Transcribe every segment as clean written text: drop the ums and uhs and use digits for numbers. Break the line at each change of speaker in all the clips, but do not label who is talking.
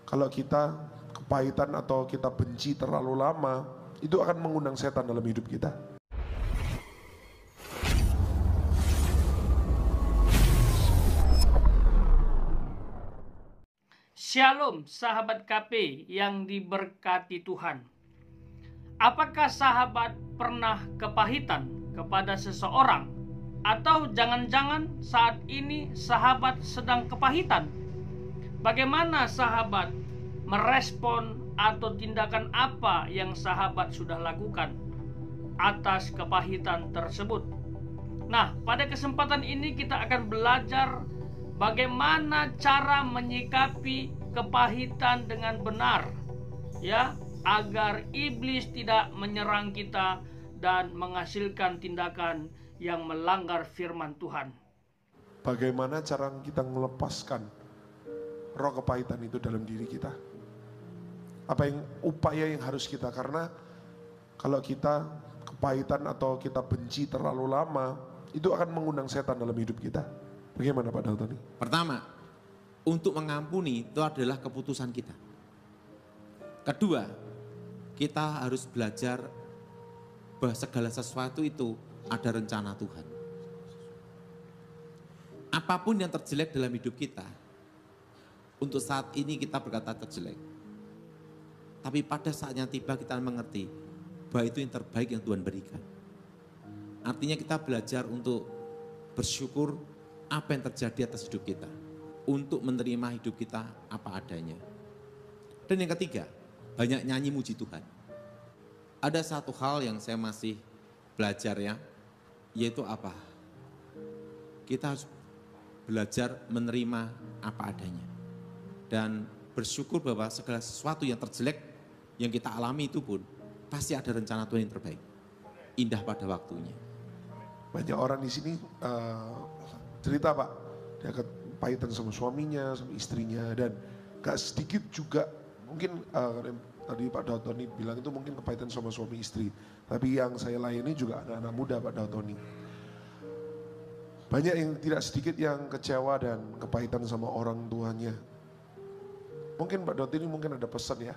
Kalau kita kepahitan atau kita benci terlalu lama, itu akan mengundang setan dalam hidup kita.
Shalom sahabat KP yang diberkati Tuhan. Apakah sahabat pernah kepahitan kepada seseorang? Atau jangan-jangan saat ini sahabat sedang kepahitan? Bagaimana sahabat merespon atau tindakan apa yang sahabat sudah lakukan atas kepahitan tersebut? Nah, pada kesempatan ini kita akan belajar bagaimana cara menyikapi kepahitan dengan benar, ya, agar iblis tidak menyerang kita dan menghasilkan tindakan yang melanggar firman Tuhan.
Bagaimana cara kita melepaskan roh kepahitan itu dalam diri kita? Apa yang upaya yang harus kita, karena kalau kita kepahitan atau kita benci terlalu lama, itu akan mengundang setan dalam hidup kita. Bagaimana Pak Daltoni?
Pertama, untuk mengampuni itu adalah keputusan kita. Kedua, kita harus belajar bahwa segala sesuatu itu ada rencana Tuhan. Apapun yang terjelek dalam hidup kita, untuk saat ini kita berkata terjelek. Tapi pada saatnya tiba kita mengerti bahwa itu yang terbaik yang Tuhan berikan. Artinya kita belajar untuk bersyukur apa yang terjadi atas hidup kita, untuk menerima hidup kita apa adanya. Dan yang ketiga, banyak nyanyi muji Tuhan. Ada satu hal yang saya masih belajar ya, yaitu apa? Kita harus belajar menerima apa adanya. Dan bersyukur bahwa segala sesuatu yang terjelek yang kita alami itu pun pasti ada rencana Tuhan yang terbaik. Indah pada waktunya.
Banyak orang di sini cerita Pak, dia kepahitan sama suaminya, sama istrinya, dan gak sedikit juga mungkin tadi Pak Daltoni bilang itu mungkin kepahitan sama suami istri. Tapi yang saya layani juga anak-anak muda Pak Daltoni. Banyak yang tidak sedikit yang kecewa dan kepahitan sama orang tuanya. Mungkin Pak Daltoni mungkin ada pesan ya.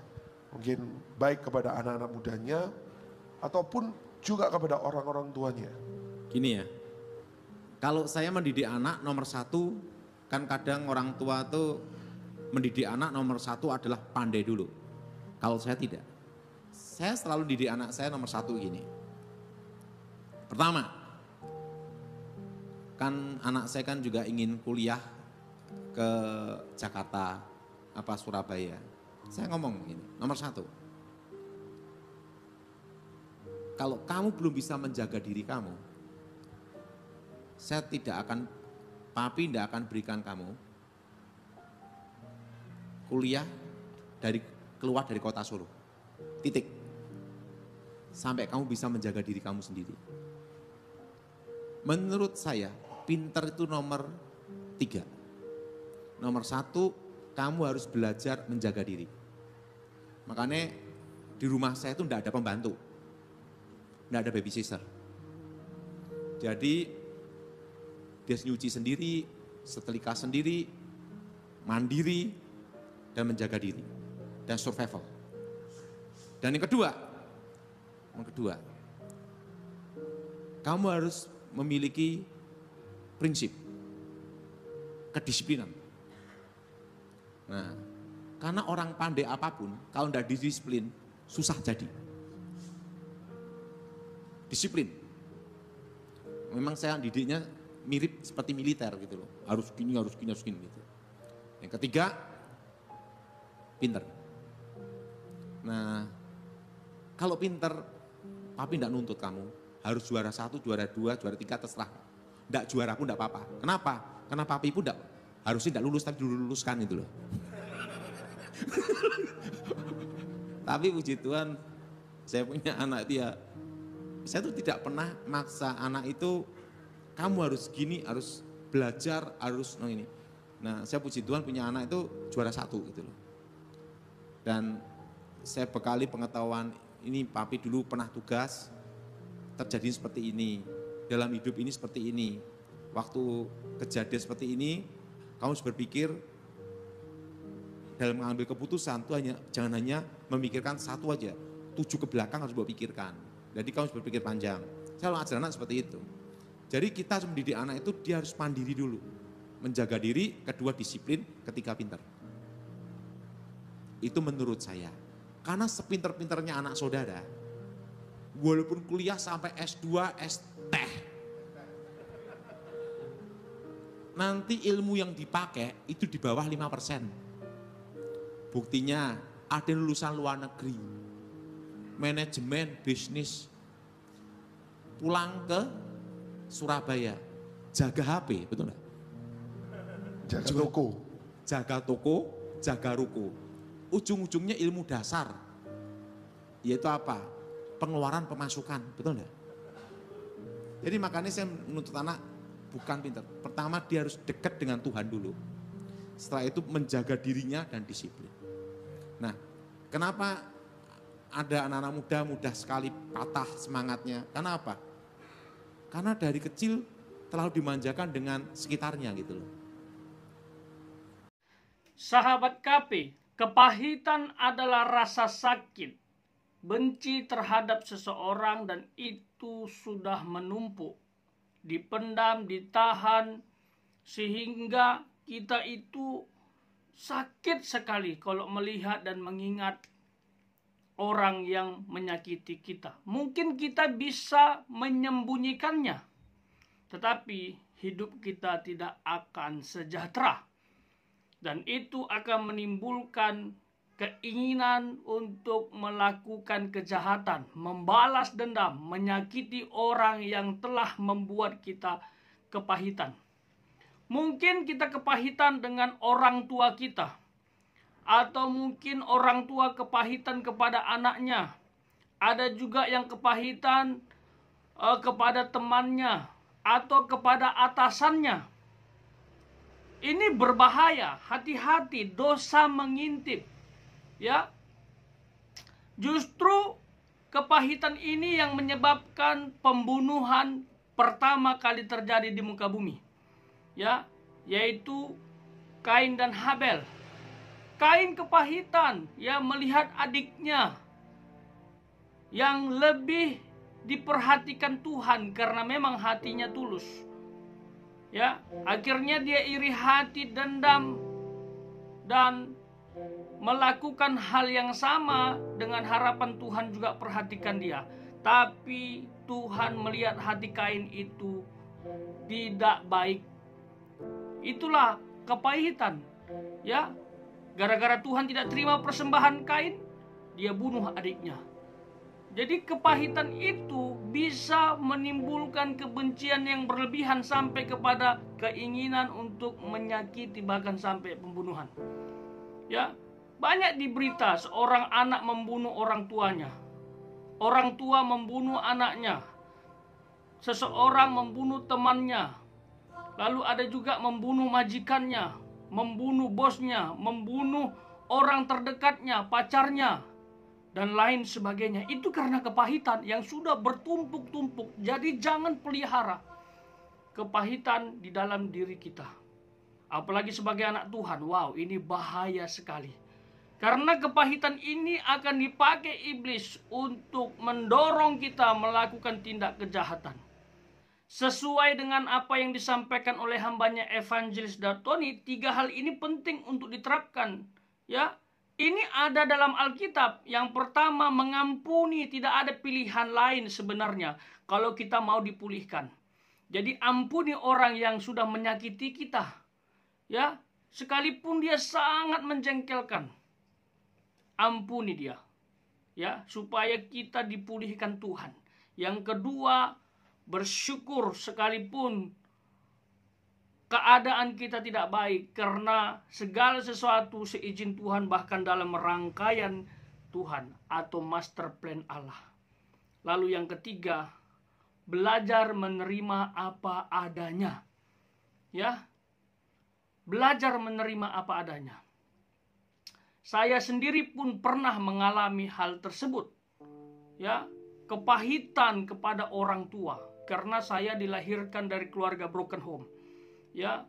Mungkin baik kepada anak-anak mudanya ataupun juga kepada orang-orang tuanya.
Gini ya, kalau saya mendidik anak nomor satu, kan kadang orang tua tuh mendidik anak nomor satu adalah pandai dulu. Kalau saya tidak, saya selalu didik anak saya nomor satu gini. Pertama, kan anak saya kan juga ingin kuliah ke Jakarta, apa Surabaya. Saya ngomong gini, nomor satu, kalau kamu belum bisa menjaga diri kamu, saya tidak akan, papi tidak akan berikan kamu kuliah keluar dari kota Solo. Titik. Sampai kamu bisa menjaga diri kamu sendiri. Menurut saya, pintar itu nomor 3. Nomor 1, kamu harus belajar menjaga diri. Makanya di rumah saya itu tidak ada pembantu. Tidak ada babysitter. Jadi dia nyuci sendiri, setrika sendiri, mandiri, dan menjaga diri, dan survival. Dan yang kedua, kamu harus memiliki prinsip, kedisiplinan. Nah, karena orang pandai apapun, kalau tidak disiplin, susah jadi. Disiplin. Memang saya didiknya mirip seperti militer gitu loh. Harus gini gitu. Yang ketiga, pinter. Nah, kalau pinter, papi tidak nuntut kamu harus juara 1, juara 2, juara 3 terserah. Tidak juara pun tidak apa-apa. Kenapa? Karena papi pun harusnya tidak lulus tapi diluluskan itu loh. Tapi puji Tuhan, saya punya anak itu ya, saya tuh tidak pernah maksa anak itu, kamu harus gini, harus belajar, harus ini. Nah, saya puji Tuhan punya anak itu juara 1 gitu loh. Dan saya bekali pengetahuan, ini papi dulu pernah tugas, terjadi seperti ini, dalam hidup ini seperti ini. Waktu kejadian seperti ini, kamu harus berpikir dalam mengambil keputusan itu jangan hanya memikirkan satu aja, 7 ke belakang harus pikirkan. Jadi kamu harus berpikir panjang. Saya selalu ajar anak seperti itu. Jadi kita mendidik anak itu dia harus mandiri dulu, menjaga diri, kedua disiplin, ketiga pintar. Itu menurut saya. Karena sepinter-pinternya anak saudara, walaupun kuliah sampai S2, S-Tech, nanti ilmu yang dipakai itu di bawah 5%. Buktinya ada lulusan luar negeri, manajemen bisnis, pulang ke Surabaya, jaga HP, betul enggak? Jaga toko, jaga ruko. Ujung-ujungnya ilmu dasar, yaitu apa? Pengeluaran pemasukan, betul enggak? Jadi makanya saya menuntut anak bukan pintar. Pertama dia harus dekat dengan Tuhan dulu. Setelah itu menjaga dirinya dan disiplin. Nah, kenapa ada anak-anak muda mudah sekali patah semangatnya? Karena apa? Karena dari kecil terlalu dimanjakan dengan sekitarnya gitu loh.
Sahabat KP, kepahitan adalah rasa sakit, benci terhadap seseorang dan itu sudah menumpuk, dipendam, ditahan, sehingga kita itu sakit sekali kalau melihat dan mengingat orang yang menyakiti kita. Mungkin kita bisa menyembunyikannya, tetapi hidup kita tidak akan sejahtera. Dan itu akan menimbulkan keinginan untuk melakukan kejahatan, membalas dendam, menyakiti orang yang telah membuat kita kepahitan. Mungkin kita kepahitan dengan orang tua kita, atau mungkin orang tua kepahitan kepada anaknya. Ada juga yang kepahitan kepada temannya atau kepada atasannya. Ini berbahaya, hati-hati, dosa mengintip. Ya, justru kepahitan ini yang menyebabkan pembunuhan pertama kali terjadi di muka bumi. Ya, yaitu Kain dan Habel. Kain kepahitan ya melihat adiknya yang lebih diperhatikan Tuhan karena memang hatinya tulus. Ya, akhirnya dia iri hati, dendam, dan melakukan hal yang sama dengan harapan Tuhan juga perhatikan dia. Tapi Tuhan melihat hati Kain itu tidak baik. Itulah kepahitan. Ya, gara-gara Tuhan tidak terima persembahan Kain, dia bunuh adiknya. Jadi kepahitan itu bisa menimbulkan kebencian yang berlebihan sampai kepada keinginan untuk menyakiti, bahkan sampai pembunuhan. Ya, banyak di berita seorang anak membunuh orang tuanya, orang tua membunuh anaknya, seseorang membunuh temannya, lalu ada juga membunuh majikannya, membunuh bosnya, membunuh orang terdekatnya, pacarnya, dan lain sebagainya. Itu karena kepahitan yang sudah bertumpuk-tumpuk. Jadi jangan pelihara kepahitan di dalam diri kita. Apalagi sebagai anak Tuhan, wow, ini bahaya sekali. Karena kepahitan ini akan dipakai iblis untuk mendorong kita melakukan tindak kejahatan. Sesuai dengan apa yang disampaikan oleh hambanya Evangelis Dartoni, 3 hal ini penting untuk diterapkan. Ya, ini ada dalam Alkitab. Yang pertama, mengampuni, tidak ada pilihan lain sebenarnya kalau kita mau dipulihkan. Jadi ampuni orang yang sudah menyakiti kita. Ya, sekalipun dia sangat menjengkelkan, ampuni dia. Ya, supaya kita dipulihkan Tuhan. Yang kedua, bersyukur sekalipun keadaan kita tidak baik, karena segala sesuatu seizin Tuhan, bahkan dalam rangkaian Tuhan atau master plan Allah. Lalu yang ketiga, belajar menerima apa adanya. Ya, belajar menerima apa adanya. Saya sendiri pun pernah mengalami hal tersebut. Ya, kepahitan kepada orang tua karena saya dilahirkan dari keluarga broken home. Ya,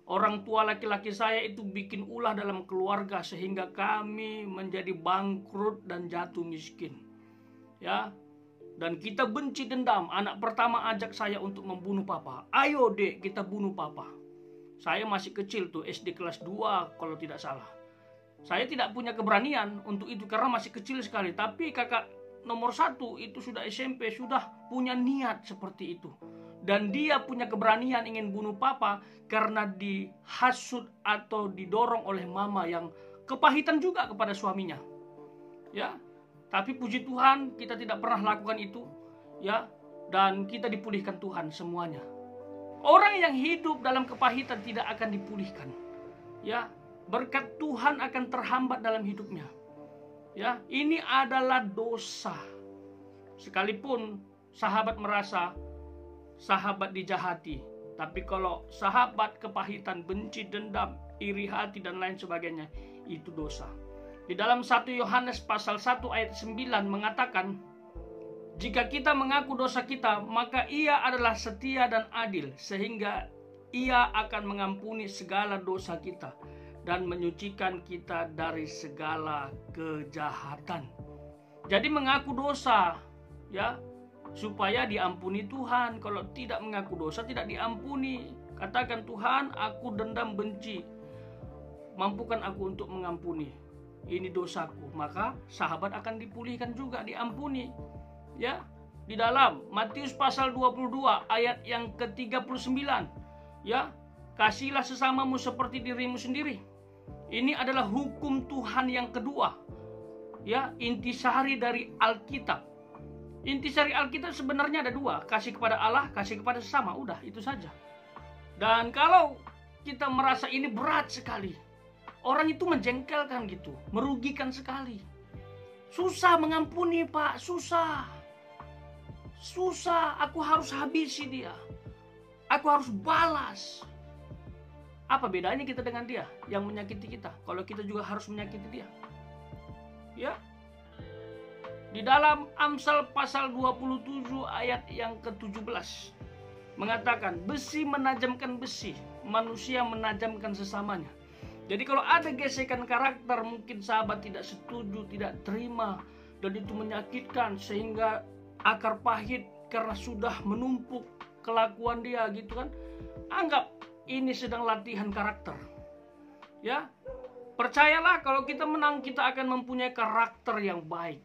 Orang tua laki-laki saya itu bikin ulah dalam keluarga sehingga kami menjadi bangkrut dan jatuh miskin. Ya. Dan kita benci dendam. Anak pertama ajak saya untuk membunuh papa. Ayo dek, kita bunuh papa. Saya masih kecil tuh, SD kelas 2 kalau tidak salah. Saya tidak punya keberanian untuk itu karena masih kecil sekali. Tapi kakak nomor 1 itu sudah SMP, sudah punya niat seperti itu. Dan dia punya keberanian ingin bunuh papa karena dihasut atau didorong oleh mama yang kepahitan juga kepada suaminya. Ya. Tapi puji Tuhan kita tidak pernah lakukan itu, ya, dan kita dipulihkan Tuhan semuanya. Orang yang hidup dalam kepahitan tidak akan dipulihkan, ya. Berkat Tuhan akan terhambat dalam hidupnya, ya. Ini adalah dosa. Sekalipun sahabat merasa sahabat dijahati, tapi kalau sahabat kepahitan, benci, dendam, iri hati dan lain sebagainya, itu dosa. Di dalam 1 Yohanes pasal 1 ayat 9 mengatakan, jika kita mengaku dosa kita, maka ia adalah setia dan adil, sehingga ia akan mengampuni segala dosa kita dan menyucikan kita dari segala kejahatan. Jadi mengaku dosa, ya, supaya diampuni Tuhan. Kalau tidak mengaku dosa, tidak diampuni. Katakan, Tuhan, aku dendam benci, mampukan aku untuk mengampuni. Ini dosaku, maka sahabat akan dipulihkan juga, diampuni. Ya, di dalam Matius pasal 22 ayat yang ke-39, ya, kasihlah sesamamu seperti dirimu sendiri. Ini adalah hukum Tuhan yang kedua. Ya, intisari dari Alkitab. Intisari Alkitab sebenarnya ada 2, kasih kepada Allah, kasih kepada sesama, udah itu saja. Dan kalau kita merasa ini berat sekali, orang itu menjengkelkan gitu, merugikan sekali. Susah mengampuni, Pak, susah. Susah, aku harus habisi dia. Aku harus balas. Apa bedanya kita dengan dia yang menyakiti kita? Kalau kita juga harus menyakiti dia. Ya. Di dalam Amsal pasal 27 ayat yang ke-17 mengatakan, besi menajamkan besi, manusia menajamkan sesamanya. Jadi kalau ada gesekan karakter, mungkin sahabat tidak setuju, tidak terima, dan itu menyakitkan sehingga akar pahit karena sudah menumpuk kelakuan dia gitu kan. Anggap ini sedang latihan karakter. Ya. Percayalah kalau kita menang, kita akan mempunyai karakter yang baik.